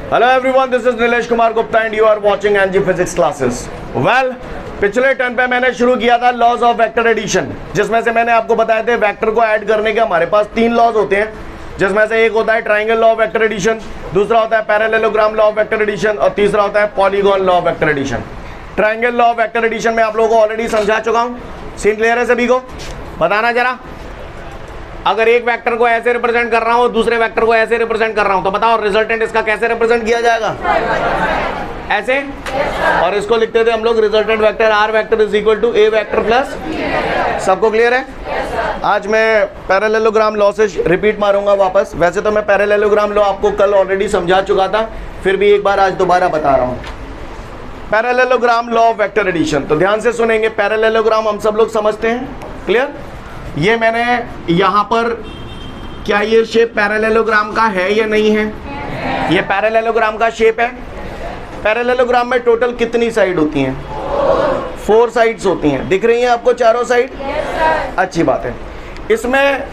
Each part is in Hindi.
Hello everyone, this is Nilesh Kumar Gupta and you are watching NG physics classes. Well, पिछले टर्न पे मैंने शुरू किया था लॉज ऑफ वेक्टर एडिशन, जिसमें से मैंने आपको बताए थे वेक्टर को ऐड करने के हमारे पास 3 लॉज होते हैं, जिसमें से एक होता है triangle law of vector addition, दूसरा होता है parallelogram law of vector addition और तीसरा होता है polygon law of vector addition. Triangle law of vector addition में आप लोगों को ऑलरेडी समझा चुका हूँ। सीन क्लियर है सभी को? बताना जरा, अगर एक वेक्टर को ऐसे रिप्रेजेंट कर रहा हूं, दूसरे वेक्टर को ऐसे रिप्रेजेंट कर रहा हूं, तो बताओ रिजल्टेंट इसका कैसे रिप्रेजेंट किया जाएगा? ऐसे। और इसको लिखते थे हम लोग resultant vector R vector is equal to A vector plus. सबको क्लियर है? आज मैं पैरेललोग्राम लॉ से रिपीट मारूंगा वापस। वैसे तो मैं पैरेललोग्राम लॉ आपको कल ऑलरेडी समझा चुका था, फिर भी एक बार आज दोबारा बता रहा हूँ। Parallelogram law of vector addition, तो ध्यान से सुनेंगे। पैरेललोग्राम हम सब लोग समझते हैं, क्लियर? ये मैंने यहाँ पर, क्या ये शेप पैरेललोग्राम का है या नहीं है? ये पैरेललोग्राम का शेप है। पैरेललोग्राम में टोटल कितनी साइड होती हैं? 4 साइड्स होती हैं। दिख रही हैं आपको चारों साइड? अच्छी बात है। इसमें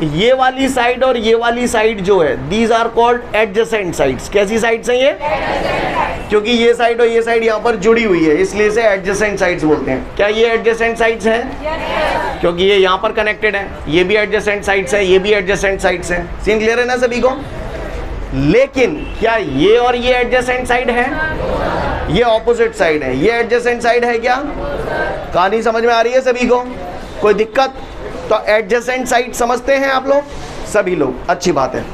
ये वाली साइड और ये वाली साइड जो है, these are called adjacent sides. कैसी साइड्स हैं ये? क्योंकि ये साइड और ये साइड यहाँ पर जुड़ी हुई है, इसलिए इसे एडजेसेंट साइड्स बोलते हैं। क्या ये एडजेसेंट साइड्स हैं? क्योंकि ये यहाँ पर कनेक्टेड है। ये भी एडजेसेंट साइड्स है, ये भी एडजेसेंट साइड्स है। सीन क्लियर है ना सभी को? लेकिन क्या ये और ये एडजेसेंट साइड है? ये ऑपोजिट साइड है। ये एडजेसेंट साइड है क्या? कहानी समझ में आ रही है सभी को? कोई दिक्कत? तो एडजेसेंट साइड समझते हैं आप लोग? सभी लोग, अच्छी बात है।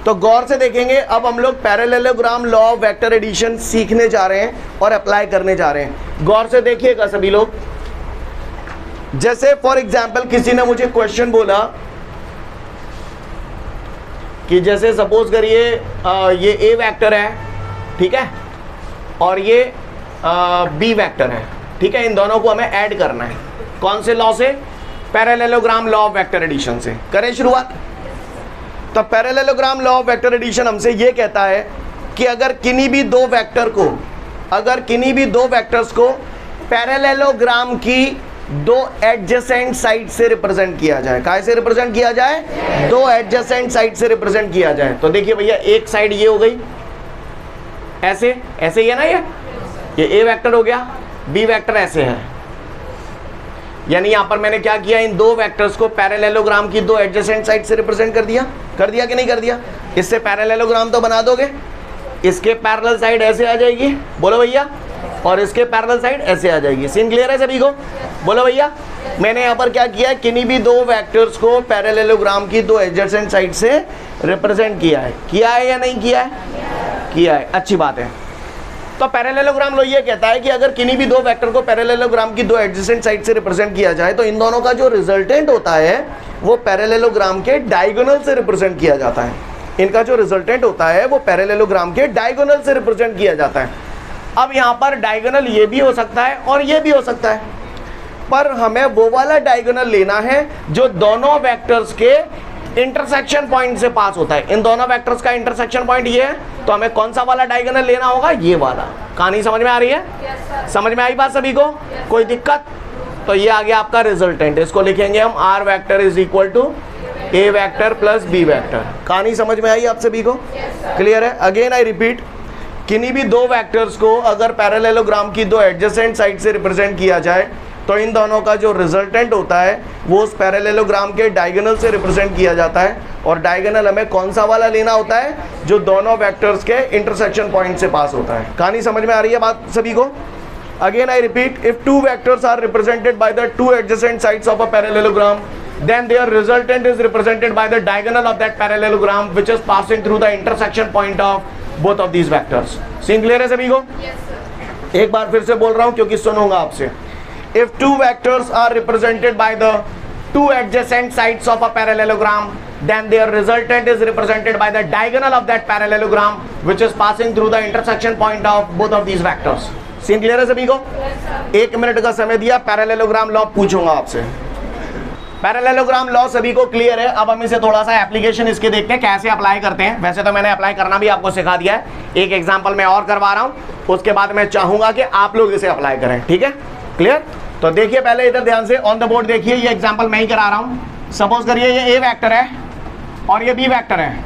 तो गौर से देखेंगे, अब हम लोग parallelogram law of vector addition सीखने जा रहे हैं और अप्लाई करने जा रहे हैं। गौर से देखिएगा सभी लोग। जैसे फॉर एग्जाम्पल किसी ने मुझे क्वेश्चन बोला कि जैसे सपोज करिए ये ए वेक्टर है, ठीक है, और ये बी वेक्टर है, ठीक है। इन दोनों को हमें ऐड करना है। कौन से लॉ से? Parallelogram law of vector addition से। करें शुरुआत। तो parallelogram law of vector addition हमसे ये कहता है कि अगर किन्हीं भी दो वेक्टर्स को पैरेललोग्राम की 2 एडजेसेंट साइड से रिप्रेजेंट किया जाए। काय से रिप्रेजेंट किया जाए? 2 एडजेसेंट साइड से रिप्रेजेंट किया जाए। तो देखिए भैया, एक साइड ये हो गई, ऐसे ऐसे ही है ना, ये ए वेक्टर हो गया, बी वेक्टर ऐसे है। यानी यहां पर मैंने क्या किया, इन 2 वेक्टर्स को पैरेललोग्राम की 2 एडजेसेंट साइड से रिप्रेजेंट कर दिया। कर दिया कि नहीं कर दिया? इससे पैरेललोग्राम तो बना दोगे। इसके पैरेलल साइड ऐसे आ जाएगी, बोलो भैया, और इसके पैरेलल साइड ऐसे आ जाएगी। सीन क्लियर है सभी को? बोलो भैया। मैंने यहाँ पर क्या किया है, किन्हीं भी 2 वेक्टर्स को पैरेललोग्राम की 2 एडजेसेंट साइड से रिप्रेजेंट किया है। किया है या नहीं किया है? किया है। अच्छी बात है। तो पैरेललोग्राम लॉ ये कहता है कि अगर किन्हीं भी 2 वेक्टर को पैरेललोग्राम की 2 एडजेसेंट साइड से रिप्रेजेंट किया जाए, तो इन दोनों का जो रिजल्टेंट होता है वो पैरेललोग्राम के डायगोनल से रिप्रेजेंट किया जाता है। इनका जो रिजल्टेंट होता है वो पैरेललोग्राम के डायगोनल से रिप्रेजेंट किया जाता है। अब यहाँ पर डायगोनल ये भी हो सकता है और ये भी हो सकता है, पर हमें वो वाला डायगोनल लेना है जो दोनों वेक्टर्स के इंटरसेक्शन पॉइंट से पास होता है। इन दोनों वेक्टर्स का इंटरसेक्शन पॉइंट ये है, तो हमें कौन सा वाला डायगोनल लेना होगा? ये वाला। कहानी समझ में आ रही है? समझ में आई बात सभी को? कोई दिक्कत? तो ये आ गया आपका रिजल्टेंट। इसको लिखेंगे हम R vector is equal to A vector plus B vector. कहानी समझ में आई आप सभी को? क्लियर है? अगेन आई रिपीट, किन्हीं भी 2 वेक्टर्स को अगर पैरेललोग्राम की 2 एडजेसेंट साइड से रिप्रेजेंट किया जाए, तो इन दोनों का जो रिजल्टेंट होता है वो उस पैरेललोग्राम के डायगोनल से रिप्रेजेंट किया जाता है। और डायगोनल हमें कौन सा वाला लेना होता है? जो दोनों वेक्टर्स के इंटरसेक्शन पॉइंट से पास होता है। कहानी समझ में आ रही है बात सभी को? Again I repeat, if 2 vectors are represented by the 2 adjacent sides of a parallelogram, then their resultant is represented by the diagonal of that parallelogram which is passing through the intersection point of both of these vectors. Scene clear है सभी को? एक बार फिर से बोल रहा हूं क्योंकि सुनूंगा आपसे। If 2 vectors are represented by the 2 adjacent sides of a parallelogram, then their resultant is represented by the diagonal of that parallelogram which is passing through the intersection point of both of these vectors. Scene clear है सभी को? 1 मिनट का समय दिया, पैरेललोग्राम लॉ पूछूंगा आपसे। पैरेललोग्राम लॉ सभी को क्लियर है? अब हम इसे थोड़ा सा एप्लीकेशन इसके देखते हैं कैसे अप्लाई करते हैं। वैसे तो मैंने अप्लाई करना भी आपको सिखा दिया है, एक एग्जांपल मैं और करवा रहा हूं, उसके बाद मैं चाहूंगा कि आप लोग इसे अप्लाई करें। ठीक है? क्लियर? तो देखिए पहले इधर ध्यान से ऑन द बोर्ड देखिए, ये एग्जांपल मैं ही करा रहा हूं। सपोज करिए ये ए वेक्टर है और ये बी वेक्टर है,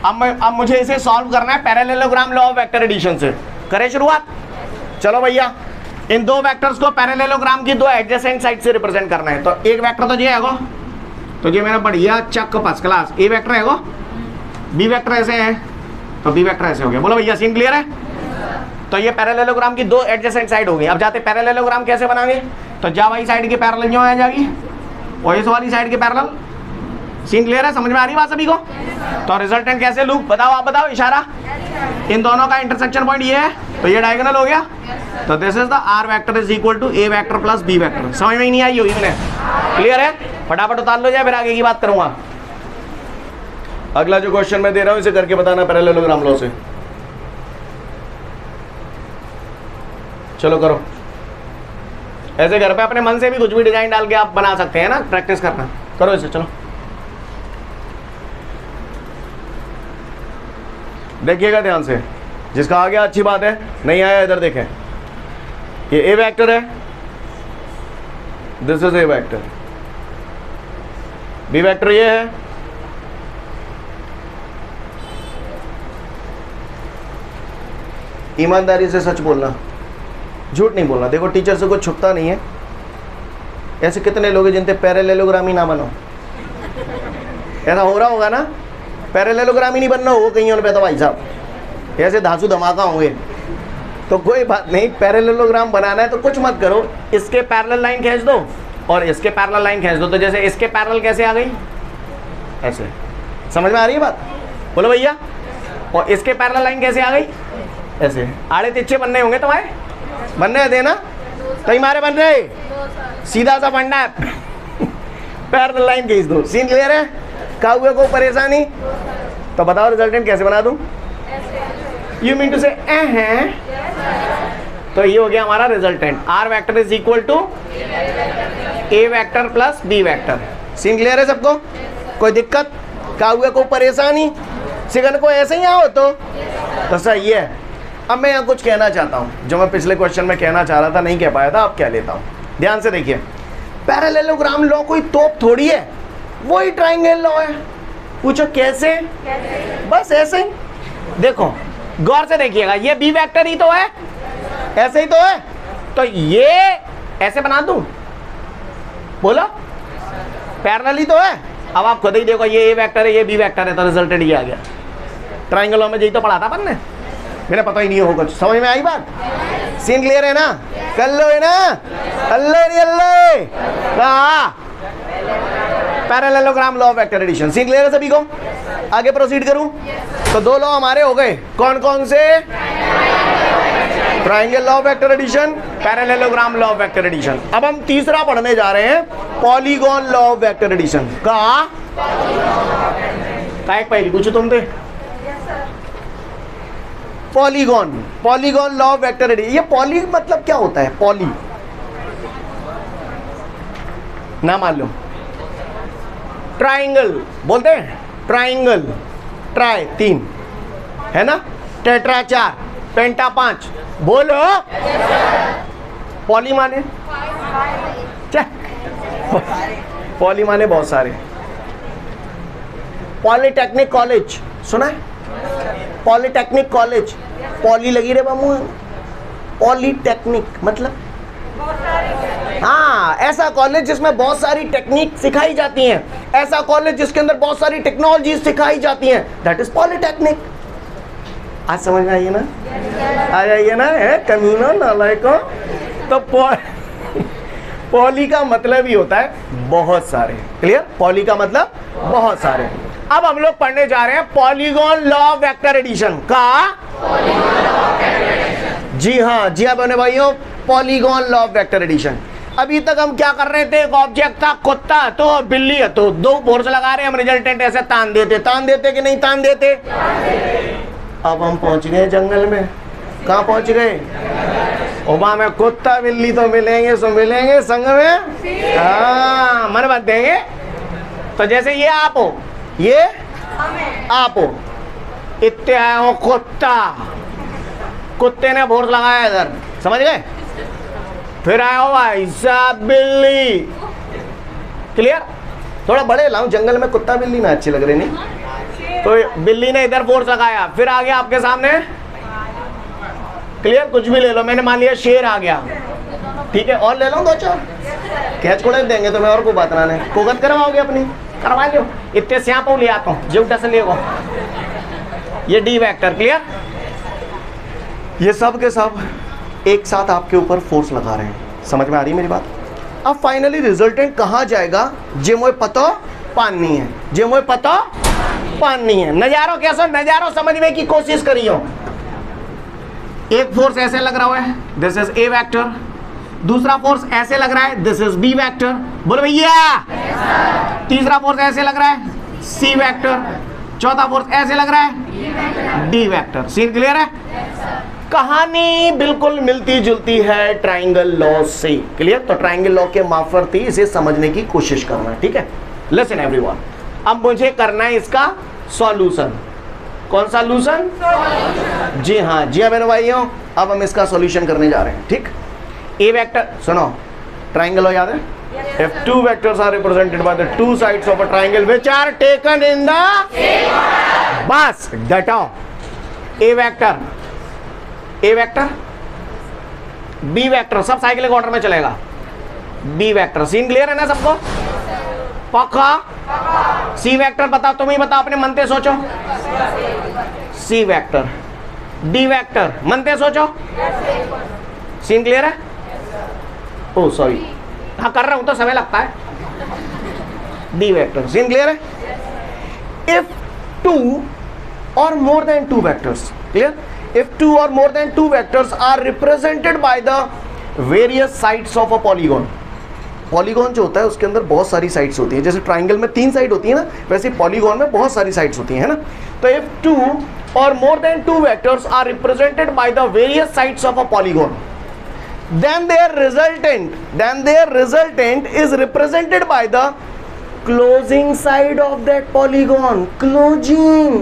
अब मुझे इसे सॉल्व करना है parallelogram law of vector addition से। करें शुरुआत? चलो भैया, इन दो वेक्टर्स को पैरेललोग्राम की दो एडजेसेंट साइड से रिप्रेजेंट करना है। तो एक वेक्टर तो ये है, तो ये मेरा बढ़िया चक फर्स्ट क्लास ए वेक्टर है, बी वेक्टर ऐसे है, तो बी वेक्टर ऐसे हो गया। बोलो भैया, सीन क्लियर है? तो ये पैरेललोग्राम की दो एडजेसेंट साइड हो गई। अब जाते पैरेललोग्राम कैसे बनाएंगे? तो जा वाली साइड की पैरेलल जो आ जाएगी और इस वाली साइड की पैरेलल। सीन क्लियर है? समझ में आ रही बात सभी को? तो रिजल्टेंट कैसे लूँ? बताओ, आप बताओ, इशारा। इन दोनों का इंटरसेक्शन पॉइंट ये है, तो ये डायगोनल हो गया। तो this is the R vector is equal to A vector plus B vector. समझ में ही नहीं आई होगी मैंने? क्लियर है? फटाफट उतार लो जाए, फिर आगे की बात करूंगा। अगला जो क्वेश्चन मैं दे रहा हूं इसे करके बताना पैरेललोग्राम लॉ से। चलो करो। ऐसे घर पे अपने मन से भी कुछ भी डिजाइन डाल के आप बना सकते हैं ना, प्रैक्टिस करना। करो इसे, चलो देखिएगा ध्यान से। जिसका आ गया अच्छी बात है, नहीं आया इधर देखें। ये ए वेक्टर है, this is A vector. B vector ये है, ईमानदारी से सच बोलना, झूठ नहीं बोलना। देखो टीचर से कुछ छुपता नहीं है। ऐसे कितने लोग हैं जिनसे पैरेललोग्राम ही ना बनो? ऐसा हो रहा होगा ना, पैरेललोग्राम ही नहीं बनना हो कहीं पे तो भाई साहब ऐसे धांसू धमाका होंगे। तो कोई बात नहीं, पैरेललोग्राम बनाना है तो कुछ मत करो, इसके पैरेलल लाइन खींच दो और इसके पैरेलल लाइन खींच दो। तो जैसे इसके पैरेलल कैसे आ गई? ऐसे। समझ में आ रही है बात? बोलो भैया। और इसके पैरेलल लाइन कैसे आ गई? ऐसे। आड़े तिरछे बनने होंगे तुम्हारे, बनने थे ना? तो मारे बन रहे, सीधा सा बनना है। पैरेलल लाइन खींच दो। सीन क्लियर है? काहुए को परेशानी? तो बताओ रिजल्टेंट कैसे बना दूं? यू मीन टू से है? तो ये हो गया हमारा resultant. R vector is equal to A vector plus B vector. Scene clear है सबको? कोई दिक्कत? काहुए को परेशानी? सेकंड को ऐसे ही आओ तो सही है। अब मैं यहाँ कुछ कहना चाहता हूँ जो मैं पिछले क्वेश्चन में कहना चाह रहा था, नहीं कह पाया था, अब कह लेता हूँ। ध्यान से देखिए, पैरेललोग्राम लॉ कोई तोप थोड़ी है, वही ट्राइंगल लॉ है। पूछो कैसे? बस ऐसे ही। देखो गौर से देखिएगा, ये बी वेक्टर ही तो है, ऐसे ही तो है। तो ये ऐसे बना दूं? बोलो, पैरेलल ही तो है। अब आप खुद ही देखो, ये ए वेक्टर है, ये बी वेक्टर है, तो रिजल्टेंट ये आ गया। ट्राइंगल लॉ में यही तो पढ़ा था अपन ने, मेरा पता ही नहीं होगा। समझ में आई बात? सीन क्लियर है ना? कर लो है ना? अल्लाह parallelogram law of vector addition. Scene clear है सभी को? आगे प्रोसीड करूं? तो दो लॉ हमारे हो गए, कौन कौन से? Triangle law of vector addition, parallelogram law of vector addition. अब हम तीसरा पढ़ने जा रहे हैं, polygon law of vector addition. का एक पहली पूछो तुमसे, polygon law of vector addition. ये पॉली मतलब क्या होता है? पॉली ना मान लो, ट्राइंगल बोलते हैं, ट्राइंगल, ट्राई 3 है ना, टेट्रा 4, पेंटा 5। बोलो पॉली माने? पॉली माने बहुत सारे। पॉलिटेक्निक कॉलेज सुना है? पॉलिटेक्निक कॉलेज, पॉली लगी रे बाबू। पॉलिटेक्निक मतलब हाँ, ऐसा कॉलेज जिसमें बहुत सारी टेक्निक सिखाई जाती हैं, ऐसा कॉलेज जिसके अंदर बहुत सारी टेक्नोलॉजी सिखाई जाती हैं, दैट इज पॉलिटेक्निक। आज समझ में आइए ना? आ जाइए ना? है कम्युनल नालायकों। तो पॉली का मतलब ही होता है बहुत सारे। क्लियर? पॉली का मतलब बहुत सारे। अब हम लोग पढ़ने जा रहे हैं polygon law of vector addition का। जी हाँ बहने भाइयों, polygon law of vector addition. अभी तक हम क्या कर रहे थे? एक ऑब्जेक्ट था, कुत्ता है तो बिल्ली है, तो दो फोर्स लगा रहे हैं, हम रिजल्टेंट ऐसे तान देते कि नहीं तान देते? अब हम पहुंच गए जंगल में। कहाँ पहुंच गए? वहां में कुत्ता बिल्ली तो मिलेंगे, सो मिलेंगे संग में। हाँ, मन बात देंगे। तो जैसे ये आप हो, ये आप हो, इतने आए हो कुत्ता, कुत्ते ने फोर्स लगाया इधर, समझ गए? फिर आया हो भाई साहब बिल्ली। क्लियर? थोड़ा बड़े लाऊं, जंगल में कुत्ता बिल्ली ना अच्छी लग रही नहीं? तो बिल्ली ने इधर फोर्स लगाया, फिर आ गया आपके सामने, क्लियर, कुछ भी ले लो, मैंने मान लिया शेर आ गया, ठीक है, और ले लो दो चार, कैच कोड़े देंगे तुम्हें और को बात ना कोगत करवाओगे अपनी, करवा लो, इतने स्यापो ले आता हूँ जीवटा से ले, ये डी वेक्टर, क्लियर। ये सब के सब एक साथ आपके ऊपर फोर्स लगा रहे हैं, समझ में आ रही है मेरी बात। अब फाइनली रिजल्टेंट कहाँ जाएगा, जे मोए पतो पानी है, जे मोए पतो पानी है। नजारो कैसा, नजारो समझने की कोशिश करियो। एक फोर्स ऐसे लग रहा है, दिस इज ए वेक्टर, दूसरा फोर्स ऐसे लग रहा है, दिस इज बी वेक्टर, बोलो भैया। तीसरा फोर्स ऐसे लग रहा है, सी वेक्टर, चौथा फोर्स ऐसे लग रहा है, डी वेक्टर। सीन क्लियर है? कहानी बिल्कुल मिलती जुलती है ट्राइंगल लॉ से, क्लियर। तो ट्राइंगल लॉ के मार्फत ही इसे समझने की कोशिश करना, ठीक है। लिसन एवरीवन, अब मुझे करना है इसका सॉल्यूशन। कौन सा सॉल्यूशन? जी हाँ, जी हाँ बहनों भाइयों, अब हम इसका सॉल्यूशन करने जा रहे हैं, ठीक। ए वेक्टर, सुनो, ट्राइंगल लॉ याद है? If two vectors are represented by the two sides of a triangle which are taken in the बस डटाओ। ए वेक्टर, ए वेक्टर, बी वेक्टर, सब साइक्लिक ऑर्डर में चलेगा। बी वेक्टर, सीन क्लियर है ना सबको? पक्का? सी वेक्टर बताओ, तुम ही बताओ, अपने मनते सोचो। सी वेक्टर, डी वेक्टर, मनते सोचो। सीन क्लियर है? ओ सॉरी, हाँ कर रहा हूं तो समय लगता है। डी वेक्टर, सीन क्लियर है? If two or more than two vectors, clear, if two or more than two vectors are represented by the various sides of a polygon, polygon जो होता है उसके अंदर बहुत सारी साइड्स होती है, जैसे ट्राइंगल में 3 साइड होती है ना, वैसे पॉलीगॉन में बहुत सारी साइड्स होती है ना। तो if two or more than two vectors are represented by the various sides of a polygon, then their resultant is represented by the closing side of that polygon, closing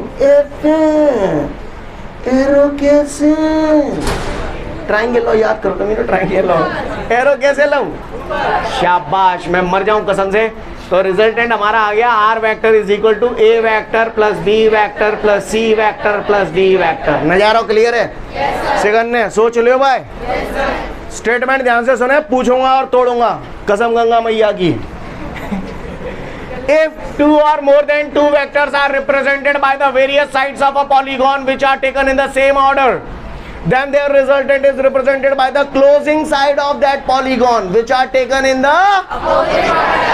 arrow कैसे, ट्राइंगल लॉ याद करो तुम, ट्राइंगल लॉ, एरो कैसे लाऊं? शाबाश, मैं मर जाऊं कसम से। तो रिजल्टेंट हमारा आ गया, R vector is equal to A vector plus B vector plus C vector plus D vector. नजारा क्लियर है? सेकंड ने सोच लियो भाई, स्टेटमेंट ध्यान से सुने, पूछूंगा और तोड़ूंगा कसम गंगा मैया की। If two or more than two vectors are represented by the various sides of a polygon which are taken in the same order, then their resultant is represented by the closing side of that polygon which are taken in the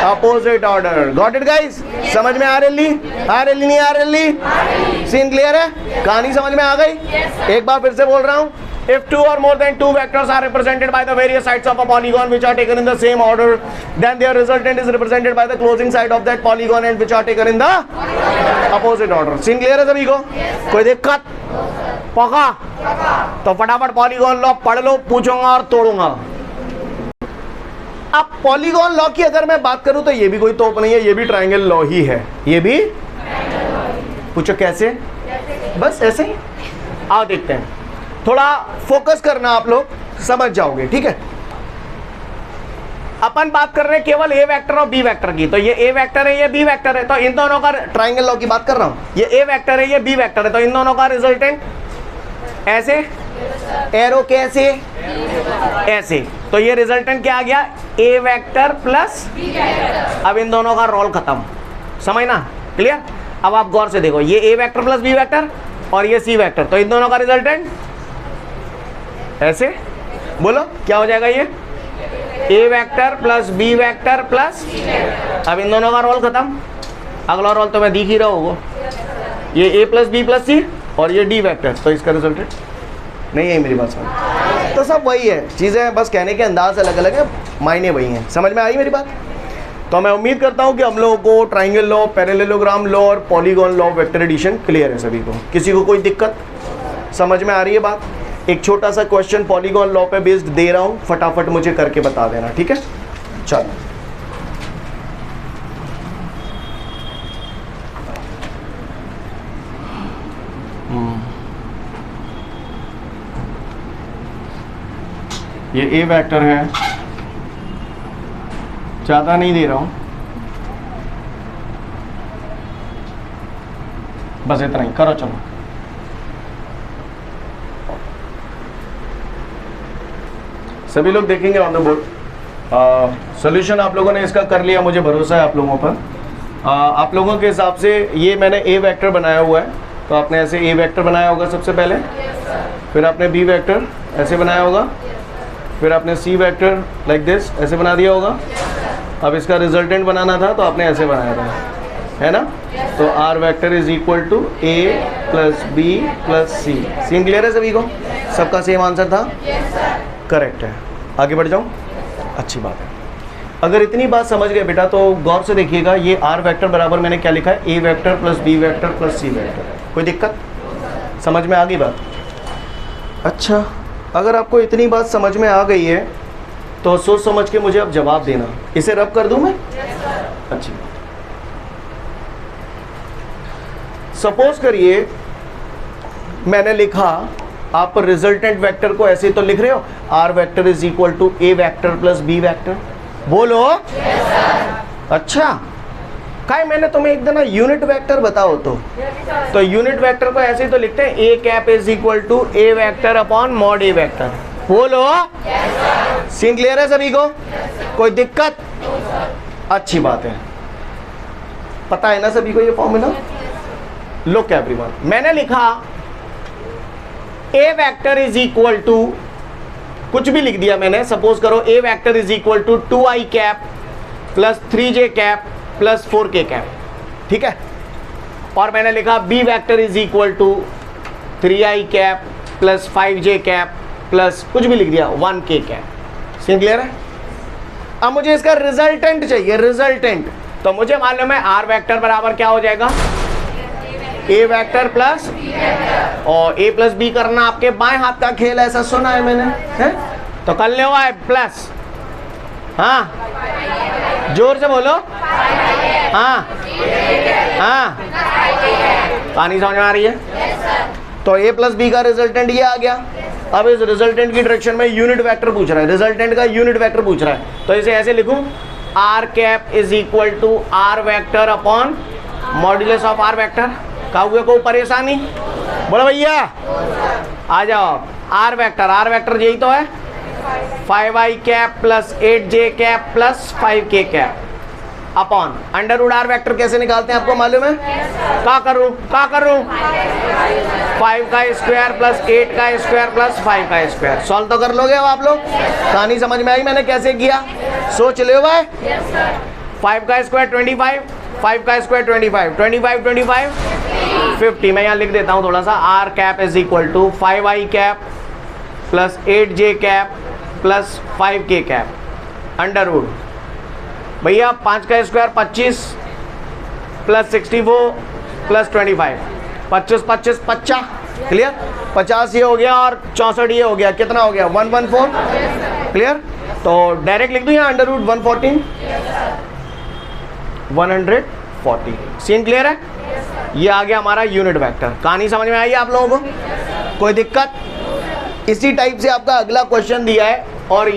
opposite order. Got it guys? समझ में आ रही नहीं आ रही? सीन क्लियर है? कहानी समझ में आ गई? एक बार फिर से बोल रहा हूँ, if two or more than two vectors are represented by the various sides of a polygon which are taken in the same order, then their resultant is represented by the closing side of that polygon and which are taken in the opposite order. Scene clear है सभी को? कोई दिक्कत? पक्का? तो फटाफट पॉलीगॉन लॉ पढ़ लो, पूछूंगा और तोड़ूंगा। अब पॉलीगॉन लॉ की अगर मैं बात करूं तो ये भी कोई तोप नहीं है, ये भी ट्राइंगल लॉ ही है। ये भी पूछो कैसे? बस ऐसे ही। आओ देखते हैं, थोड़ा फोकस करना, आप लोग समझ जाओगे, ठीक है। अपन बात कर रहे हैं केवल ए वेक्टर और बी वेक्टर की, तो ये ए वेक्टर है, ये बी वेक्टर है, तो इन दोनों का ट्राइंगल लॉ की बात कर रहा हूं, ये ए वेक्टर है, ये बी वेक्टर है, तो इन दोनों का रिजल्टेंट ऐसे, एरो कैसे, ऐसे, तो ये रिजल्टेंट क्या आ गया? ए वेक्टर प्लस, अब इन दोनों का रोल खत्म, समझना क्लियर? अब आप गौर से देखो, ये ए वेक्टर प्लस बी वेक्टर और ये सी वेक्टर, तो इन दोनों का रिजल्टेंट ऐसे, बोलो क्या हो जाएगा? ये ए vector plus B vector plus, अब इन दोनों का रोल खत्म, अगला रोल तो मैं दिख ही रहा होगा, ये ए प्लस बी प्लस सी और ये डी वेक्टर, तो इसका रिजल्टेंट नहीं है। मेरी बात समझ? तो सब वही है, चीज़ें बस कहने के अंदाज अलग अलग है, मायने वही हैं। समझ में आई मेरी बात? तो मैं उम्मीद करता हूँ कि हम लोगों को ट्राइंगल लॉ, पैरेललोग्राम लॉ और polygon law, vector addition clear है सभी को। किसी को कोई दिक्कत? समझ में आ रही है बात? एक छोटा सा क्वेश्चन पॉलीगॉन लॉ पे बेस्ड दे रहा हूँ, फटाफट मुझे करके बता देना, ठीक है? चलो, ये ए वेक्टर है, ज़्यादा नहीं दे रहा हूँ, बस इतना ही करो, चलो। सभी लोग देखेंगे ऑन द बोर्ड। सोल्यूशन आप लोगों ने इसका कर लिया, मुझे भरोसा है आप लोगों पर। आप लोगों के हिसाब से ये मैंने ए वेक्टर बनाया हुआ है, तो आपने ऐसे ए वेक्टर बनाया होगा सबसे पहले, फिर आपने बी वेक्टर ऐसे बनाया होगा, फिर आपने सी वेक्टर लाइक दिस ऐसे बना दिया होगा। अब इसका रिजल्टेंट बनाना था तो आपने ऐसे बनाया था, है ना। तो R vector is equal to A plus B plus C. Scene clear है सभी को? सबका सेम आंसर था? करेक्ट है। आगे बढ़ जाऊँ? अच्छी बात है। अगर इतनी बात समझ गए बेटा तो गौर से देखिएगा, ये आर वेक्टर बराबर मैंने क्या लिखा है, a vector plus B vector plus C vector. कोई दिक्कत? समझ में आ गई बात? अच्छा, अगर आपको इतनी बात समझ में आ गई है तो सोच समझ के मुझे अब जवाब देना। इसे रब कर दूं मैं? अच्छी बात। सपोज करिए मैंने लिखा, आप रिजल्टेंट वेक्टर को ऐसे तो लिख रहे हो, R vector is equal to A vector plus B vector. बोलो। अच्छा, काय मैंने तुम्हें एक दिन यूनिट वेक्टर बताओ तो यूनिट वेक्टर को ऐसे ही तो लिखते हैं, a cap is equal to A vector upon mod a vector. बोलो। सीन क्लियर है सभी को? कोई दिक्कत? अच्छी बात है। पता है ना सभी को ये फॉर्मूला? लुक एवरीवन, मैंने लिखा a vector is equal to, कुछ भी लिख दिया मैंने, सपोज करो a vector is equal to 2i cap plus 3j cap plus 4k cap, ठीक है। और मैंने लिखा b vector is equal to 3i cap plus 5j cap plus कुछ भी लिख दिया 1k कैप। सीन क्लियर है? अब मुझे इसका रिजल्टेंट चाहिए, रिजल्टेंट। तो मुझे मालूम है आर वेक्टर बराबर क्या हो जाएगा, ए वेक्टर प्लस, और ए प्लस बी करना आपके बाएं हाथ का खेल है, ऐसा सुना है मैंने, है? तो कर ले हुआ है प्लस, हाँ जोर से बोलो, हाँ हाँ, कहानी समझ में आ रही है? तो ए प्लस बी का रिजल्टेंट ये आ गया। अब इस रिजल्टेंट की डायरेक्शन में यूनिट वेक्टर पूछ रहा है, रिजल्टेंट का यूनिट वेक्टर पूछ रहा है, तो इसे ऐसे लिखूं, r cap is equal to r vector upon modulus of r vector. काहुए को परेशानी? बोलो भैया, आ जाओ। आर वेक्टर यही तो है, 5i cap plus 8j cap plus 5k cap upon under root R vector कैसे निकालते हैं आपको मालूम है? क्या करूं 5 का स्क्वायर प्लस 8 का स्क्वायर प्लस 5 का स्क्वायर। सॉल्व तो कर लोगे अब आप लोग? कहानी समझ में आई मैंने कैसे किया? सोच ले भाई। 5 का स्क्वायर 25, 5 का स्क्वायर 25, 25 50। मैं यहाँ लिख देता हूँ थोड़ा सा, R cap is equal to 5i cap plus 8j cap plus 5k cap under root, भैया 5 का स्क्वायर 25 प्लस 64 प्लस 25, 25 25 50, क्लियर? 50 ये हो गया और 64 ये हो गया, कितना हो गया? 114, क्लियर? तो डायरेक्ट लिख दूँ यहाँ अंडर रूट 140, 140। सीन क्लियर है? ये आ गया हमारा यूनिट वेक्टर। कहानी समझ में आई आप लोगों को? कोई दिक्कत? इसी टाइप से आपका अगला क्वेश्चन दिया है और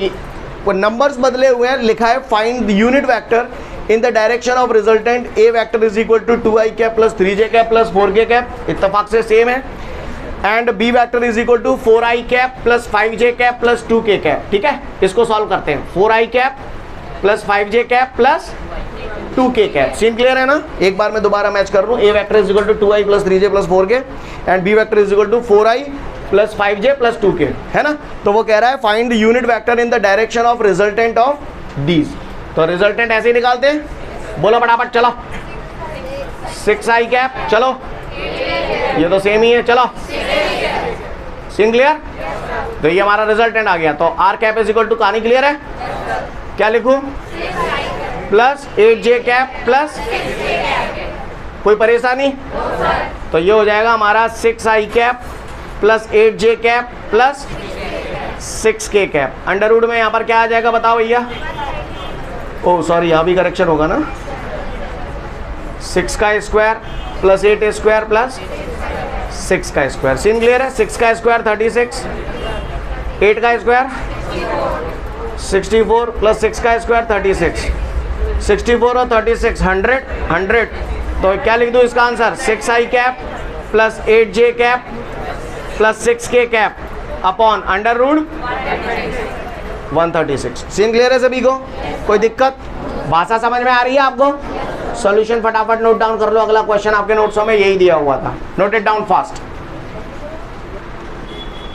नंबर्स बदले हुए हैं, लिखा है find the unit vector in the direction of resultant A vector is equal to 2i cap plus 3j cap plus 4k cap, इत्तेफाक से सेम है, and B vector is equal to 4i cap plus 5j cap plus 2k cap. ठीक है, इसको सॉल्व करते हैं। 4i cap plus 5j cap plus 2k cap. Scene clear है ना? एक बार मैं दोबारा मैच कर लूँ, ए vector is equal to 2i plus 3j plus 4k and B vector is equal to 4i plus 5j plus 2k, है ना? तो वो कह रहा है find the unit vector in the direction of resultant of these. तो रिजल्टेंट ऐसे ही निकालते हैं, बोलो फटाफट, चलो। 6i कैप, चलो ये तो सेम ही है, चलो। Scene clear? तो ये हमारा रिजल्टेंट आ गया। तो R cap is equal to, कहानी क्लियर है? क्या लिखूं? प्लस 8j कैप प्लस, कोई परेशानी? तो ये हो जाएगा हमारा 6i cap plus 8j cap plus 6k cap. Under root में यहाँ पर क्या आ जाएगा बताओ भैया? ओह सॉरी, यहाँ भी करेक्शन होगा ना। 6 का स्क्वायर प्लस 8 स्क्वायर प्लस 6 का स्क्वायर। सीन क्लियर है? 6 का स्क्वायर 36, 8 का स्क्वायर 64 प्लस 6 का स्क्वायर 36, 64 और 36 100। तो क्या लिख दूँ इसका answer? 6i cap plus 8j cap plus 6k cap upon under root 136। Scene clear है सभी को? कोई दिक्कत? भाषा समझ में आ रही है आपको? सॉल्यूशन फटाफट नोट डाउन कर लो, अगला क्वेश्चन आपके नोट्सों में यही दिया हुआ था, नोट इट डाउन फास्ट।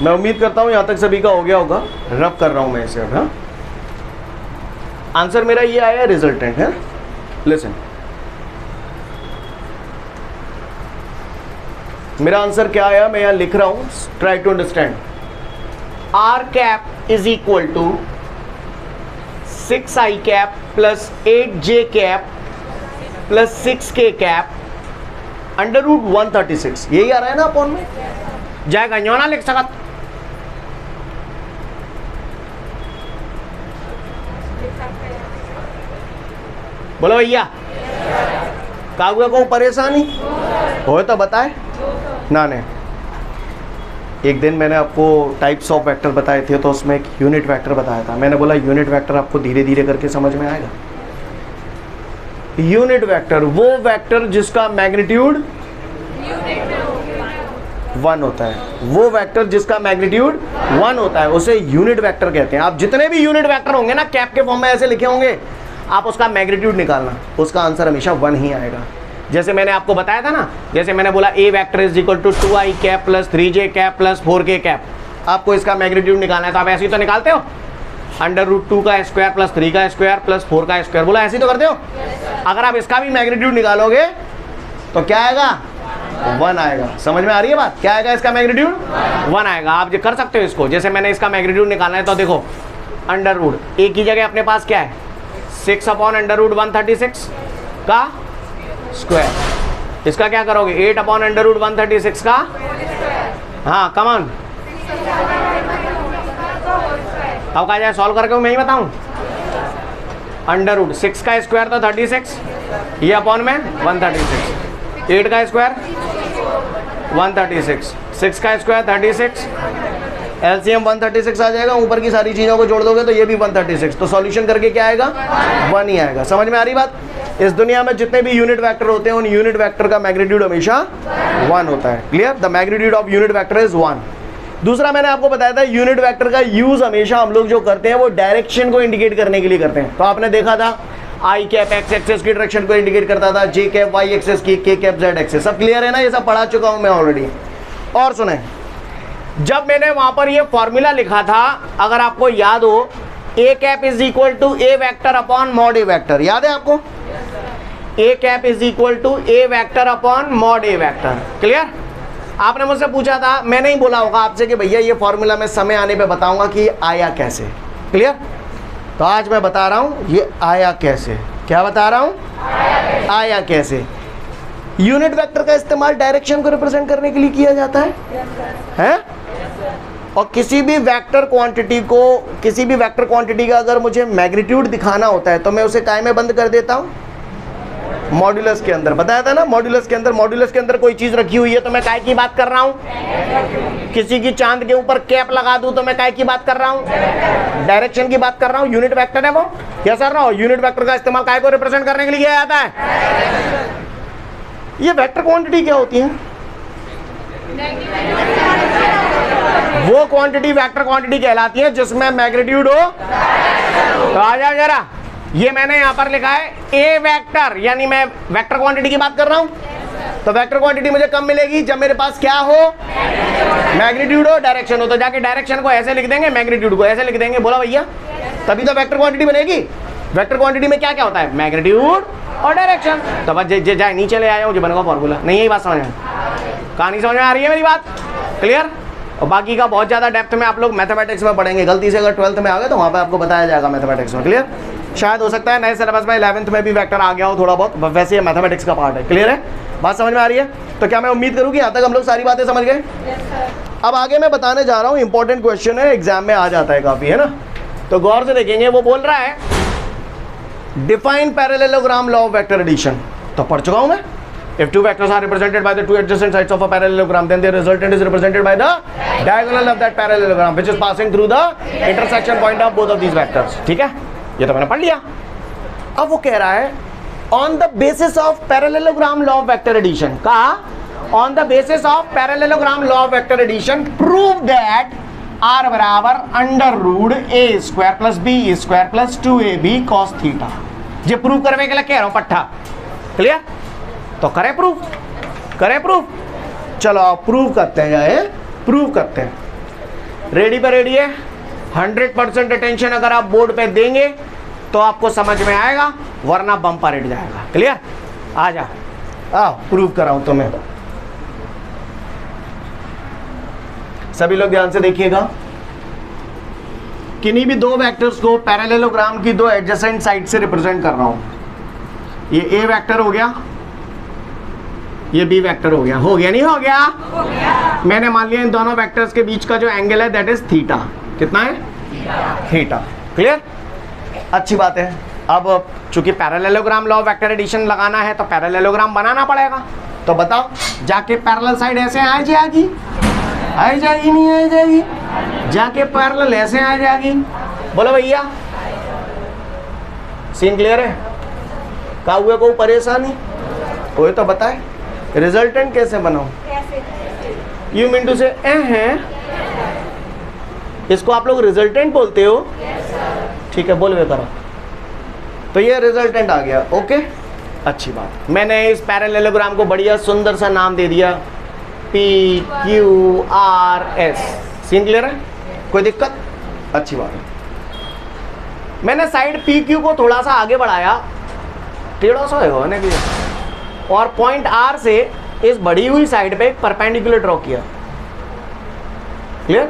मैं उम्मीद करता हूं यहां तक सभी का हो गया होगा, रब कर रहा हूं मैं इसे अब। हाँ, आंसर मेरा ये आया रिजल्टेंट है। लिसन, मेरा आंसर क्या आया मैं यहां लिख रहा हूं, try to understand. R cap is equal to 6i cap plus 8j cap plus 6k cap under root 136। यही आ रहा है ना अपॉन में, जाएगा यो ना लिख सकत। बोलो भैया, कागुआ को परेशानी हो तो बताए ना। ने एक दिन मैंने आपको टाइप्स ऑफ वेक्टर बताए थे, तो उसमें एक यूनिट वेक्टर बताया था। मैंने बोला यूनिट वेक्टर आपको धीरे धीरे करके समझ में आएगा। यूनिट वेक्टर वो वेक्टर जिसका मैग्नीट्यूड 1 होता है, वो वेक्टर जिसका मैग्नीट्यूड 1 होता है उसे यूनिट वेक्टर कहते हैं। आप जितने भी यूनिट वेक्टर होंगे ना कैप के फॉर्म में ऐसे लिखे होंगे, आप उसका मैग्नीट्यूड निकालना, उसका आंसर हमेशा 1 ही आएगा। जैसे मैंने आपको बताया था ना, जैसे मैंने बोला a vector is equal to 2i cap plus 3j cap plus 4k cap, आपको इसका मैग्नीट्यूड निकालना है तो आप ऐसे ही तो निकालते हो, अंडर रूट 2 का स्क्वायर प्लस 3 का स्क्वायर प्लस 4 का स्क्वायर, बोला ऐसे ही तो करते हो। अगर आप इसका भी मैग्नीट्यूड निकालोगे तो क्या आएगा? 1 आएगा। समझ में आ रही है बात? क्या आएगा इसका मैग्नीट्यूड? 1 आएगा। आप जो कर सकते हो इसको, जैसे मैंने इसका मैग्नीट्यूड निकालना है तो देखो, अंडर रूट एक की जगह अपने पास क्या है 6 अपॉन अंडर रूट 136 का स्क्वायर। इसका क्या करोगे 8 अपॉन अंडर रूट 136 का, हाँ कमान। अब कहा जाए सॉल्व करके मैं ही बताऊं, अंडर रूट 6 का स्क्वायर तो 36, ये अपॉन में 136, 8 का स्क्वायर 136, 6 का स्क्वायर 36, एलसीएम 136 आ जाएगा। ऊपर की सारी चीज़ों को जोड़ दोगे तो ये भी 136, तो सॉल्यूशन करके क्या आएगा? 1 ही आएगा। समझ में आ रही बात? इस दुनिया में जितने भी यूनिट वेक्टर होते हैं उन यूनिट वेक्टर का मैग्नीट्यूड हमेशा 1 होता है। Clear? The magnitude of unit vector is 1। दूसरा मैंने आपको बताया था यूनिट वेक्टर का यूज हमेशा हम लोग जो करते हैं वो डायरेक्शन को इंडिकेट करने के लिए करते हैं। तो आपने देखा था आई कैप एक्स एक्सेस की डायरेक्शन को इंडिकेट करता था, जे कैप वाई एक्सेस की, के कैप जेड एक्सेस। सब क्लियर है ना? ये सब पढ़ा चुका हूं मैं ऑलरेडी। और सुने, जब मैंने वहां पर ये फॉर्मूला लिखा था, अगर आपको याद हो, a cap is equal to A vector upon mod a vector, याद है आपको? A cap is equal to A vector upon mod a vector. Clear? आपने मुझसे पूछा था, मैंने ही बोला होगा आपसे कि भैया ये फॉर्मूला मैं समय आने पे बताऊंगा कि आया कैसे। क्लियर? तो आज मैं बता रहा हूं ये आया कैसे। क्या बता रहा हूं? आया कैसे। यूनिट वेक्टर का इस्तेमाल डायरेक्शन को रिप्रेजेंट करने के लिए किया जाता है? और किसी भी वेक्टर क्वांटिटी को, किसी भी वेक्टर क्वांटिटी का अगर मुझे मैग्नीट्यूड दिखाना होता है तो मैं उसे काय में बंद कर देता हूं? मॉड्यूलस के अंदर। बताया था ना, मॉड्यूलस के अंदर। मॉड्यूलस के अंदर कोई चीज रखी हुई है तो मैं काय की बात कर रहा हूं? किसी की चांद के ऊपर कैप लगा दूं तो मैं काय की बात कर रहा हूं? डायरेक्शन की बात कर रहा हूं। यूनिट वेक्टर है वो। क्या सर रहा हूं? यूनिट वेक्टर का इस्तेमाल काय को रिप्रेजेंट करने के लिए किया जाता है? ये वेक्टर क्वांटिटी क्या होती है? वो क्वांटिटी वेक्टर क्वांटिटी कहलाती है जिसमें मैग्नीट्यूड हो। तो आ जाओ जरा, ये मैंने यहां पर लिखा है ए वेक्टर, यानी मैं वेक्टर क्वांटिटी की बात कर रहा हूं। तो वेक्टर क्वांटिटी मुझे कब मिलेगी? जब मेरे पास क्या हो? मैग्नीट्यूड हो, डायरेक्शन हो। तो जाके डायरेक्शन को ऐसे लिख देंगे, मैग्नीट्यूड को ऐसे लिख देंगे। बोला भैया, तभी तो वेक्टर क्वांटिटी बनेगी। वेक्टर क्वांटिटी में क्या क्या होता है? मैग्नीट्यूड और डायरेक्शन। तो बस जाए नीचे ले आया हूं, जो बनेगा फॉर्मूला। नहीं, यही बात समझ में, कहानी समझ में आ रही है मेरी बात? क्लियर? और बाकी का बहुत ज़्यादा डेप्थ में आप लोग मैथमेटिक्स में पढ़ेंगे। गलती से अगर 12th में आ गए तो वहाँ पे आपको बताया जाएगा मैथमेटिक्स में। क्लियर? शायद हो सकता है नए सिलेबस में 11th में भी वेक्टर आ गया हो थोड़ा बहुत, वैसे ये मैथमेटिक्स का पार्ट है। क्लियर है? बात समझ में आ रही है? तो क्या मैं उम्मीद करूँ कि यहाँ तक हम लोग सारी बातें समझ गए? अब आगे मैं बताने जा रहा हूँ, इंपॉर्टेंट क्वेश्चन है, एग्जाम में आ जाता है काफ़ी, है ना? तो गौर से देखेंगे। वो बोल रहा है define parallelogram law of vector addition. तो पढ़ चुका हूँ मैं। If two vectors are represented by the two adjacent sides of a parallelogram, then their resultant is represented by the diagonal of that parallelogram, which is passing through the intersection point of both of these vectors. ठीक है? ये तो मैंने पढ़ लिया। अब वो कह रहा है on the basis of parallelogram law of vector addition का on the basis of parallelogram law of vector addition prove that r बराबर under root a square plus B square plus 2ab cos theta. ये प्रूव करने के लिए कह रहा हूं पट्टा, क्लियर? तो करें प्रूफ, चलो आप प्रूव करते हैं, जाए प्रूव करते हैं। रेडी पे रेडी है? 100% अटेंशन अगर आप बोर्ड पे देंगे तो आपको समझ में आएगा, वरना बम पर हिट जाएगा। क्लियर? आ जा, आओ प्रूव कराऊं तुम्हें। सभी लोग ध्यान से देखिएगा, किन्हीं भी दो वेक्टर्स को पैरेललोग्राम की दो एडजेसेंट साइड से रिप्रेजेंट कर रहा हूं। ये ए वेक्टर हो गया, ये बी वेक्टर हो गया नहीं हो गया? मैंने मान लिया इन दोनों वेक्टर्स के बीच का जो एंगल है दैट इज थीटा। कितना है? थीटा। क्लियर? अच्छी बात है। अब चूंकि parallelogram law of vector addition लगाना है तो पैरेललोग्राम बनाना पड़ेगा। तो बताओ, जाके पैरेलल साइड ऐसे आ जाएगी, आई जाएगी नहीं आई जाएगी? जाके पैरेलल ऐसे आ जाएगी। बोलो भैया, सीन क्लियर है? का हुआ को परेशानी कोई तो बताए, रिजल्टेंट कैसे बनाओ? यू मीन टू से है, इसको आप लोग रिजल्टेंट बोलते हो? ठीक है, बोलवे करो। तो ये रिजल्टेंट आ गया। ओके, अच्छी बात। मैंने इस पैरेललोग्राम को बढ़िया सुंदर सा नाम दे दिया PQRS। सीन क्लियर है? कोई दिक्कत? अच्छी बात है। मैंने साइड PQ को थोड़ा सा आगे बढ़ाया, टेढ़ा सा है होने के लिए, और पॉइंट R से इस बढ़ी हुई साइड पे एक परपेंडिकुलर ड्रॉ किया। क्लियर?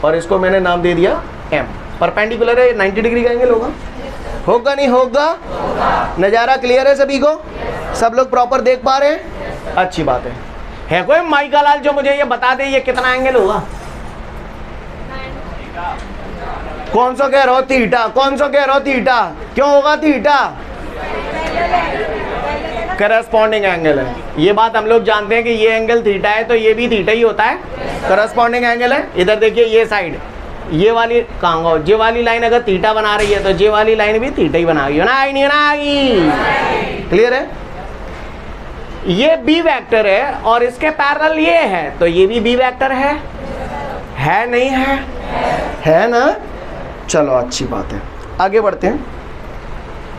और इसको मैंने नाम दे दिया M। परपेंडिकुलर है, 90 डिग्री का एंगल होगा नहीं होगा? नज़ारा क्लियर है सभी को? सब लोग प्रॉपर देख पा रहे हैं? अच्छी बात है कोई माइका लाल जो मुझे ये बता दे ये कितना एंगल होगा? कौन सा कह रहा हो? थीटा। कौन सा कह रहा हो? थीटा। क्यों होगा थीटा? करस्पॉन्डिंग एंगल है। ये बात हम लोग जानते हैं कि ये एंगल थीटा है तो ये भी थीटा ही होता है, करस्पॉन्डिंग एंगल है। इधर देखिए, ये साइड, ये वाली कहाँ, जे वाली लाइन अगर थीटा बना रही है तो जे वाली लाइन भी थीटा ही बनाएगी ना? नहीं बनाएगी। क्लियर है? ये बी वेक्टर है और इसके पैरेलल ये है, तो ये भी बी वेक्टर है नहीं है? है ना? चलो अच्छी बात है, आगे बढ़ते हैं।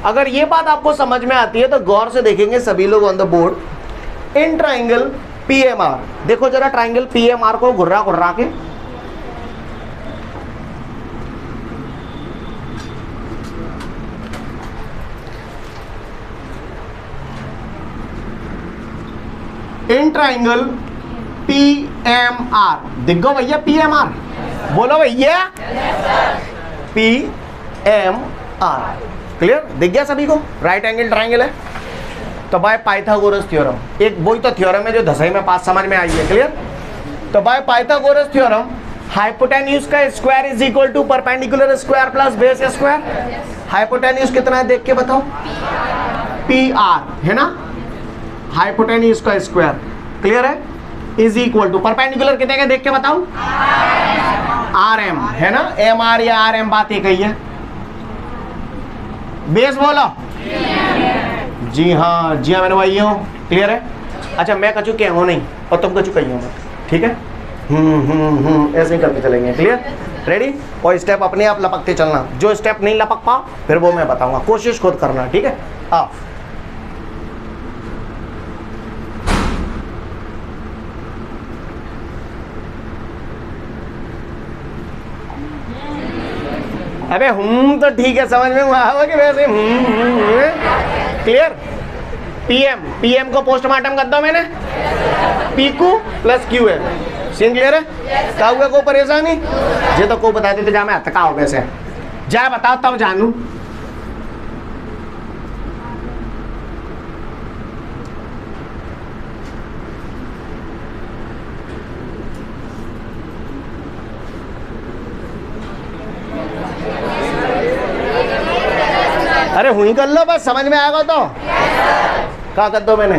अगर ये बात आपको समझ में आती है तो गौर से देखेंगे सभी लोग on the board. In triangle PMR, देखो जरा ट्राइंगल PMR को घुर्रा के। इन ट्राइंगल PMR, दिख गो भैया PMR? बोलो भैया PMR। क्लियर? दिख गया सभी को? राइट एंगल ट्राइंगल है तो बाय पाइथागोरस थ्योरम, एक वही तो थ्योरम है जो दसवीं में पास समझ में आई है। क्लियर? तो बाय पाइथागोरस थ्योरम हाइपोटेन्यूज का square is equal to perpendicular square plus base square. Hypotenuse कितना है देख के बताओ? PR है ना? हाइपोटेन्यूज का स्क्वायर, क्लियर है, इज इक्वल टू परपेंडिकुलर कितने का देख के बताओ? RM है ना? MR या RM बात एक ही है। बेस बोलो। जी हाँ मैंने वही हूँ। क्लियर है? अच्छा, मैं कचू क्या हूँ नहीं और तुम कचू कही हो मत, ठीक है? ऐसे ही करके चलेंगे। क्लियर? रेडी? और स्टेप अपने आप लपकते चलना, जो स्टेप नहीं लपक पाओ फिर वो मैं बताऊंगा, कोशिश खुद करना, ठीक है? आओ। अबे तो ठीक है, समझ में आवा कि वैसे क्लियर? PM को पोस्टमार्टम कर दो मैंने, PQ प्लस Q है। सीन क्लियर है? क्या हुआ को परेशानी? ये तो को बता देते जा, मैं हत्का हो वैसे जा, बताओ तब जानू। अरे हुई कर लो बस, समझ में आएगा तो क्या कर दो मैंने?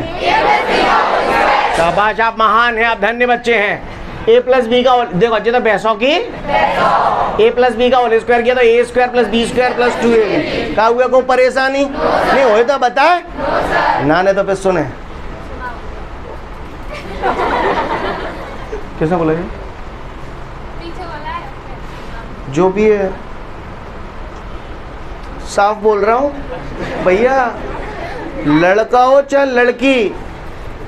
शाबाश, आप महान हैं, आप धन्य बच्चे हैं। A प्लस बी का देखो जो तो भैंसों की A प्लस बी का होल स्क्वायर किया तो A square plus B square plus 2AB। क्या हुआ को परेशानी नहीं हो तो बताए ना, नहीं तो फिर सुने किसने बोला ये? पीछे वाला है। जो भी है, साफ बोल रहा हूँ भैया, लड़का हो चाहे लड़की,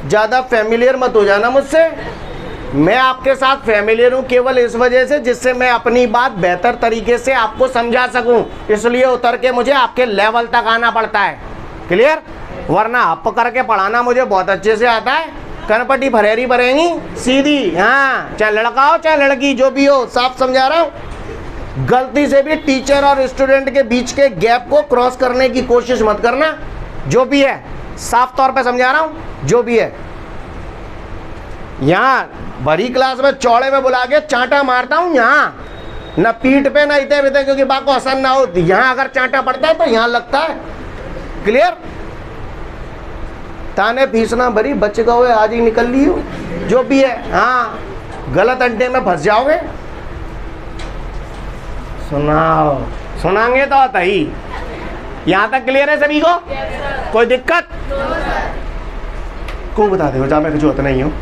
ज़्यादा फैमिलियर मत हो जाना मुझसे। मैं आपके साथ फैमिलियर हूँ केवल इस वजह से जिससे मैं अपनी बात बेहतर तरीके से आपको समझा सकूं, इसलिए उतर के मुझे आपके लेवल तक आना पड़ता है। क्लियर? वरना अप करके पढ़ाना मुझे बहुत अच्छे से आता है। कनपट्टी भरेरी भरेंगी सीधी, हाँ, चाहे लड़का हो चाहे लड़की, जो भी हो, साफ समझा रहा हूँ। गलती से भी टीचर और स्टूडेंट के बीच के गैप को क्रॉस करने की कोशिश मत करना। जो भी है, साफ तौर पे समझा रहा हूँ, जो भी है। यहाँ बड़ी क्लास में चौड़े में बुला के चांटा मारता हूँ, यहाँ न पीठ पे ना इतने बीते, क्योंकि बात को आसान ना हो। यहाँ अगर चांटा पड़ता है तो यहाँ लगता है। क्लियर? ताने फीसना भरी बच्चे का हुए आज ही निकल ली हो, जो भी है। हाँ, गलत अड्डे में फंस जाओगे। सुनाओ, सुनाएंगे तो आता ही। यहाँ तक क्लियर है सभी को? कोई दिक्कत? को बता दो जहाँ मैं कुछ होता नहीं हूँ।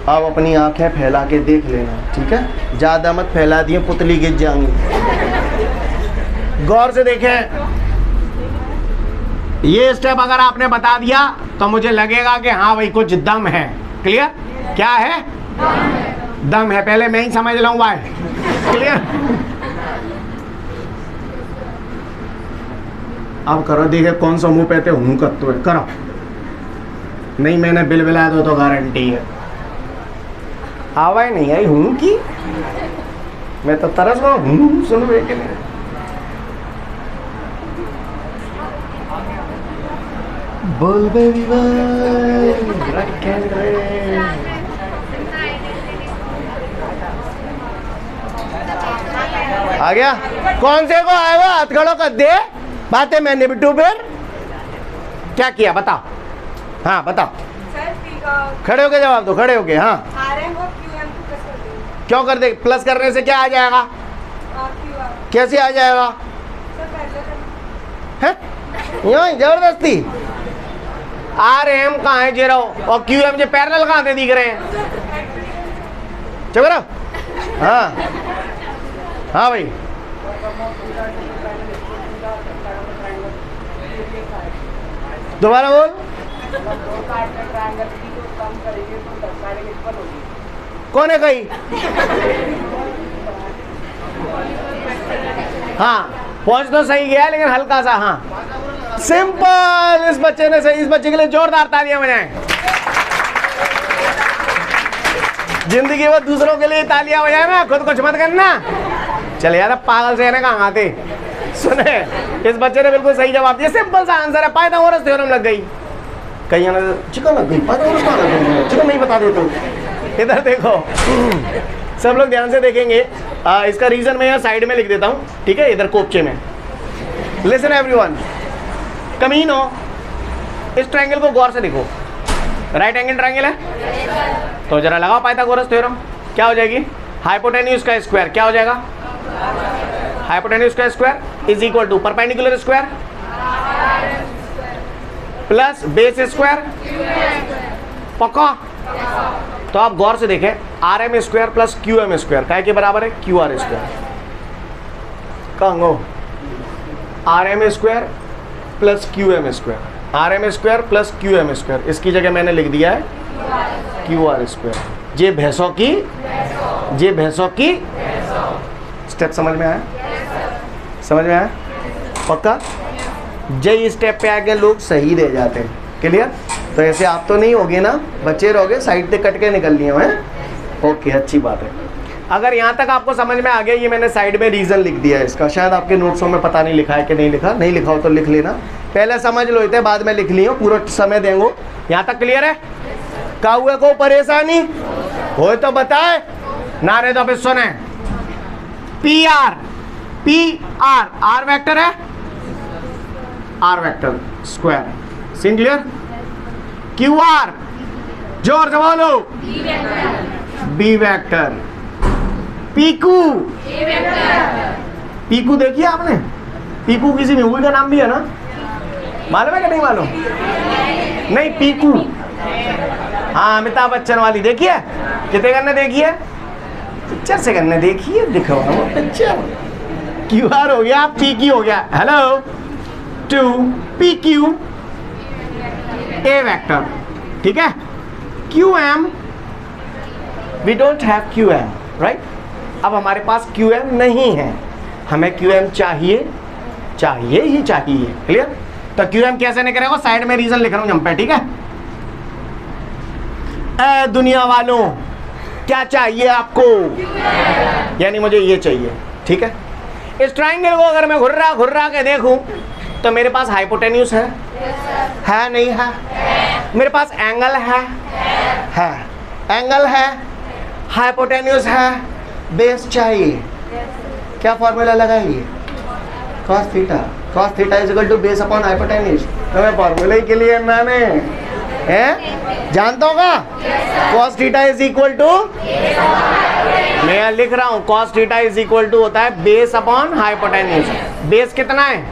अब अपनी आंखें फैला के देख लेना, ठीक है? ज़्यादा मत फैला दिए, पुतली गिर जाएंगी। गौर से देखें, ये स्टेप अगर आपने बता दिया तो मुझे लगेगा कि हाँ भाई कुछ दम है। क्लियर? क्या है? दम है। पहले मैं ही समझ लूँ भाई। क्लियर? अब करो, देखे कौन सा मुंह पे हूँ करते हुए करो। नहीं मैंने बिल बिलाया तो गारंटी है। आवाज नहीं आई हूँ की, मैं तो तरस रहा हूँ सुनवे के लिए। बोल बेबी आ गया? कौन से को आएगा? हाथ खड़ो कर दे। बातें मैंने बिट्टू फिर क्या किया बताओ? हाँ बताओ। खड़े होके जवाब दो, खड़े होके। हाँ, क्यों कर दे? प्लस करने से क्या आ जाएगा? कैसे आ जाएगा? है जबरदस्ती। आर एम कहाँ है जीरो और क्यू एम जो पैरेलल कहाँ से दिख रहे हैं? चलो हाँ हाँ भाई, दोबारा बोल। कौन है कही? हाँ, पहुंच तो सही गया लेकिन हल्का सा। हाँ सिंपल। इस बच्चे ने सही, इस बच्चे के लिए जोरदार तालियां बजाएं। जिंदगी में दूसरों के लिए तालियां बजाए ना, खुद कुछ मत करना। चले यार पागल से कहाँ आते। सुने, इस बच्चे ने बिल्कुल सही जवाब दिया। सिंपल सा आंसर है, पाइथागोरस थ्योरम लग गई। कहीं चिकन लग गई, पाइथागोरस कहाँ लग गई? चिकन नहीं बता दे तो। इधर देखो, सब लोग ध्यान से देखेंगे। इसका रीजन मैं यहाँ साइड में लिख देता हूँ, ठीक है? इधर कोपचे में। लिसन एवरीवन, कमीनो, इस ट्रायंगल को गौर से देखो। राइट एंगल ट्रायंगल है, तो जरा लगाओ पाइथागोरस थ्योरम। क्या हो जाएगी? हाइपोटेन्यूज का स्क्वायर क्या हो जाएगा? हाइपोटेन्यूज का square is equal to perpendicular square plus base square. पक्का? तो आप गौर से देखें, r m square plus q m square काय के बराबर है? Q r square. कहो r m square plus q m square. R m square plus q m square, इसकी जगह मैंने लिख दिया है क्यू आर स्क्वायर। ये भैंसों की, ये भैंसों की। स्टेप समझ में आया? समझ में आया? पक्का? जय स्टेप पे आके लोग सही रह जाते हैं। क्लियर? तो ऐसे आप तो नहीं होगे ना, बच्चे रहोगे, साइड से कट के निकल लिए हैं। ओके, अच्छी बात है। अगर यहाँ तक आपको समझ में आ गया, ये मैंने साइड में रीजन लिख दिया है इसका। शायद आपके नोट्सों में पता नहीं लिखा है कि नहीं लिखा। नहीं लिखा हो तो लिख लेना, पहले समझ लो इतने, बाद में लिख लियो, पूरा समय देंगे। यहाँ तक क्लियर है? काहुए को परेशानी हो तो बताए, नारे तो फिर सुने। P r, p r, r vector है, r vector square. Scene clear? Q r, जोर से बोलो, बी वेक्टर। पीकू, पीकू देखिए आपने? पीकू किसी मूवी का नाम भी है ना? मालूम है कि नहीं मालूम? नहीं, पीकू हाँ अमिताभ बच्चन वाली देखिए, कितने करने देखिए, पिक्चर से करने देखिए, दिखो पिक्चर। QR हो गया, PQ हो गया, hello to PQ A vector, ठीक है। QM we don't have QM, right. अब हमारे पास QM नहीं है, हमें QM चाहिए, चाहिए ही चाहिए, क्लियर। तो QM कैसे निकलेगा, साइड में रीजन लिख रहा हूं जम पे, ठीक है। ए दुनिया वालों, क्या चाहिए आपको, यानी मुझे ये चाहिए, ठीक है। इस ट्राइंगल को अगर मैं घुर्रा के देखूं तो मेरे पास हाइपोटेन्यूस है, नहीं है, मेरे पास एंगल है, एंगल है, हाइपोटेन्यूस है, बेस चाहिए। क्या फॉर्मूला लगाएंगे, cos theta is equal to base upon hypotenuse. तो मैं फॉर्मूला ही के लिए मैंने हैं, जानता होगा। cos theta is equal to, मैं यहाँ लिख रहा हूँ cos theta is equal to होता है बेस अपॉन हाइपोटेन्यूस। बेस कितना है,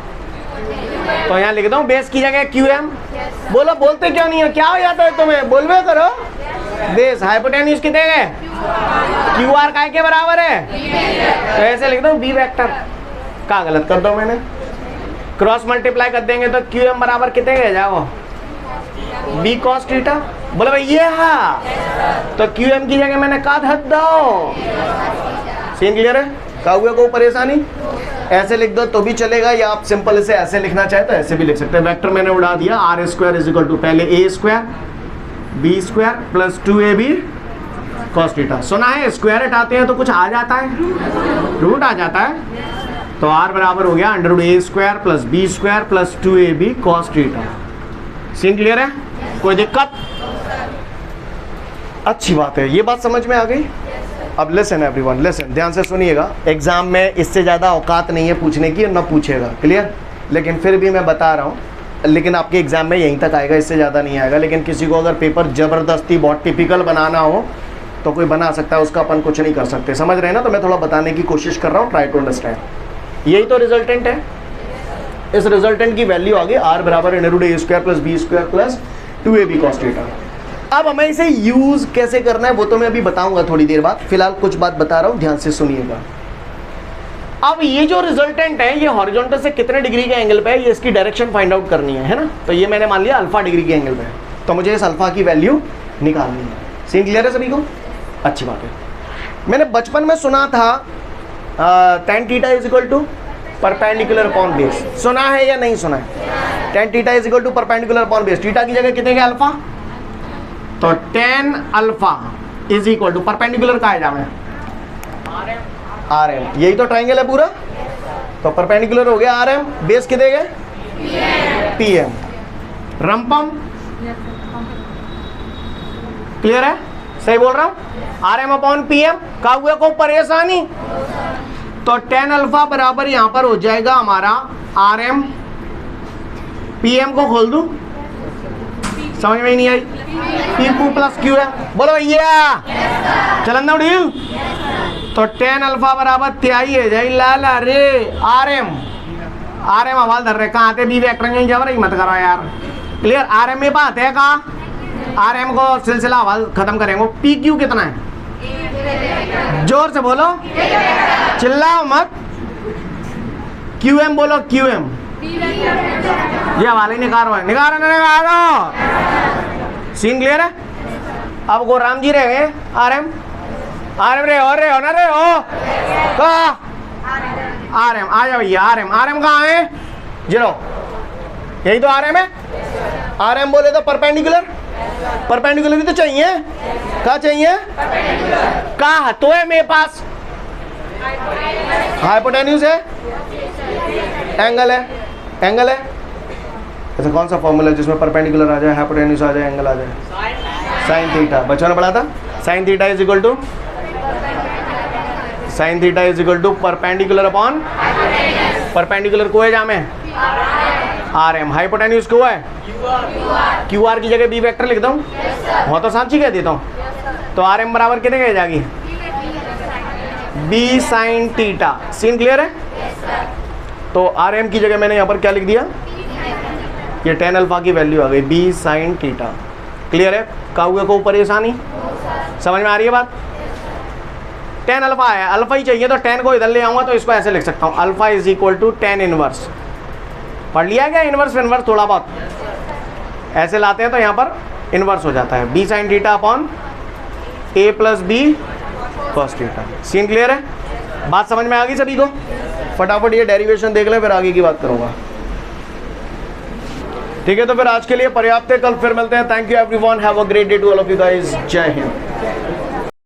तो यहाँ लिख दो बेस की जगह QM। बोलो, बोलते क्यों नहीं है, क्या हो जाता है तुम्हें, बोलवे करो। बेस हाइपोटेन्यूस कितने है, QR काय के बराबर है, तो ऐसे लिख दो B वेक्टर। क्या गलत कर दो मैंने, क्रॉस मल्टीप्लाई कर देंगे तो QM बराबर कितने है जाओ, B cos थीटा। बोलो भाई ये है, तो QM की जगह मैंने का धर दो। सीन क्लियर है, काहुए को परेशानी ऐसे लिख दो तो भी चलेगा, या आप सिंपल इसे ऐसे लिखना चाहे तो ऐसे भी लिख सकते हैं। वेक्टर मैंने उड़ा दिया, R square is equal to पहले A square B square plus 2AB cos theta. सुना है स्क्वायर हटाते हैं तो कुछ आ जाता है, रूट आ जाता है, तो R बराबर हो गया under root A square plus B square plus 2AB cos theta. Scene clear है, कोई दिक्कत, अच्छी बात है, ये बात समझ में आ गई। अब लिसन एवरीवन, लिसन, ध्यान से सुनिएगा। एग्जाम में इससे ज़्यादा औकात नहीं है पूछने की, न पूछेगा, क्लियर। लेकिन फिर भी मैं बता रहा हूँ, लेकिन आपके एग्जाम में यहीं तक आएगा, इससे ज़्यादा नहीं आएगा। लेकिन किसी को अगर पेपर ज़बरदस्ती बहुत टिपिकल बनाना हो तो कोई बना सकता है, उसका अपन कुछ नहीं कर सकते, समझ रहे हैं ना। तो मैं थोड़ा बताने की कोशिश कर रहा हूँ, ट्राई टू अंडरस्टैंड। यही तो रिजल्टेंट है, इस रिजल्टेंट की वैल्यू आ गई R बराबर under root A square plus B square plus 2AB cos theta. अब हमें इसे यूज कैसे करना है वो तो मैं अभी बताऊंगा थोड़ी देर बाद, फिलहाल कुछ बात बता रहा हूं, ध्यान से सुनिएगा। अब ये जो रिजल्टेंट है ये हॉरिजॉन्टल से कितने डिग्री के एंगल पे है, ये इसकी डायरेक्शन फाइंड आउट करनी है ना। तो ये मैंने मान लिया अल्फा डिग्री के एंगल पे है, तो मुझे इस अल्फा की वैल्यू निकालनी है। सीन क्लियर है सभी को, अच्छी बात है। मैंने बचपन में सुना था tan theta is equal to perpendicular upon base, सुना है या नहीं सुना है। tan theta is equal to perpendicular upon base, theta की जगह कितने के अल्फा, तो tan alpha is equal to perpendicular का है जामे RM, यही तो ट्राइंगल है पूरा, तो परपेंडिकुलर हो गया RM, बेस कितने गए PM, रंपम क्लियर है, सही बोल रहा हूं। RM अपॉन PM का हुआ को परेशानी, तो tan अल्फा बराबर यहां पर हो जाएगा हमारा RM, PM को खोल दूं, समझ में ही नहीं आई, P2 प्लस Q है, बोलो भैया चलन उड़ील, तो tan अल्फा बराबर त्याई है जाई लाला रे RM हवाल धर रहे, कहाँ आते B वेक्टर यहीं जब रही मत करो यार, क्लियर। RM में बात है कहाँ, RM को सिलसिला हवाल खत्म करेंगे। PQ कितना है, जोर से बोलो, चिल्लाओ मत। QM बोलो, QM ये हवाले निकालो, निकालो। सीन क्लियर है। अब को राम जी रह गए RM रे हो ना रे हो कहा RM, आ जाओ भैया RM कहाँ है, जीरो, यही तो RM है। RM बोले तो परपेंडिकुलर भी तो चाहिए, क्या चाहिए, कहा तो है मेरे पास, हाइपोटेन्यूस है, एंगल है। ऐसा कौन सा फॉर्मूला जिसमें परपेंडिकुलर आ जाए, हाइपोटेन्यूस आ जाए, एंगल आ जाए, साइन थीटा। बच्चों ने पढ़ा था, sine theta is equal to perpendicular upon, perpendicular को है जामे RM, हाइपोटेन्यूस को है QR की जगह B वेक्टर लिख दूं, वो तो सांची कह देता हूँ, तो RM बराबर कितने कह जाएगी, B sine theta. Scene clear है। तो RM की जगह मैंने यहाँ पर क्या लिख दिया, ये tan अल्फा की वैल्यू आ गई B साइन थीटा। क्लियर है? काउए को परेशानी समझ में आ रही है बात? tan अल्फा है, अल्फा ही चाहिए तो tan को इधर ले आऊंगा तो इसको ऐसे लिख सकता हूँ, alpha is equal to tan inverse. पढ़ लिया क्या इनवर्स इनवर्स थोड़ा बहुत? ऐसे लाते हैं तो यहाँ पर इनवर्स हो जाता है, b sin theta upon a plus B cos theta. Scene clear है? बात समझ में आ गई सभी को? फटाफट ये डेरिवेशन देख ले, फिर आगे की बात करूंगा। ठीक है, तो फिर आज के लिए पर्याप्त है, कल फिर मिलते हैं। Thank you everyone, have a great day to all of you guys, जय हिंद।